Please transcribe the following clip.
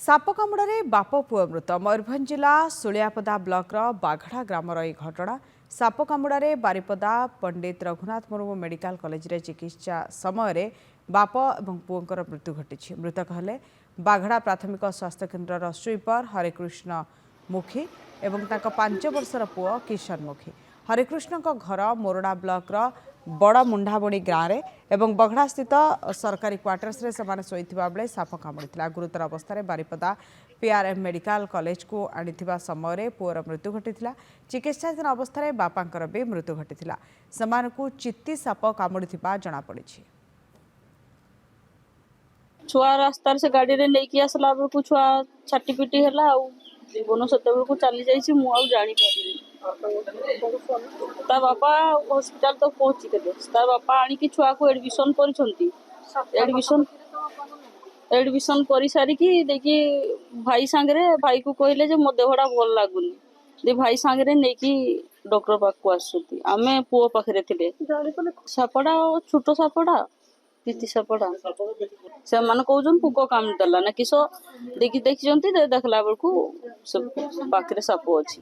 Shop कामुड़े बाप पुओ मृत मयूरभंज जिला सुलियापदा ब्लॉकर बाघड़ा ग्रामर यह घटना shop कामुड़े Baripada Pandit Raghunath Murmu medical college रे चिकित्सा समय बाप और पुओं मृत्यु घटी मृतक हेले बाघड़ा प्राथमिक स्वास्थ्य केन्द्र स्वीपर हरिकृष्ण मुखी और 5 वर्षर पुओ किशन मुखी हरिकृष्ण घर मोरडा ब्लॉकर बड़ मुंडाबणी गाँव में बघड़ा स्थित सरकारी क्वार्टर्स रे सेमाने शोइथिबा बेले साप कामुड़िथिला। गुरुतर अवस्था बारिपदा पीआरएम मेडिकल कॉलेज को आनिथिबा समय पुओर मृत्यु घटिथिला। चिकित्साधीन अवस्था बापांकर भी मृत्यु घटिथिला। सेमानकु चित्ती साप कामुड़िथिबा जणा पड़िछि। छुआ रास्तार से गाड़ी रे नहीं आसला बेलू छुआ छाटी पिटी है जीवन से चली जाइए मुझे जानी ता बापा हॉस्पिटल तक पहुंची थे बापा आनिकी छुआ को एडमिशन एडमिशन कर सारिकी देखी भाई सांगरे भाई को कहले जे मो देहटा भल लगुनि दे भाई सांगरे नहीं डॉक्टर पाक आसुती आमे पुओ पाखरे थिले सापड़ा छोट सापड़ा तीती सापड़ा से माने कहउजन पुको काम देला ना किसो देखी देखला बेलकू पाखरे साप अछि।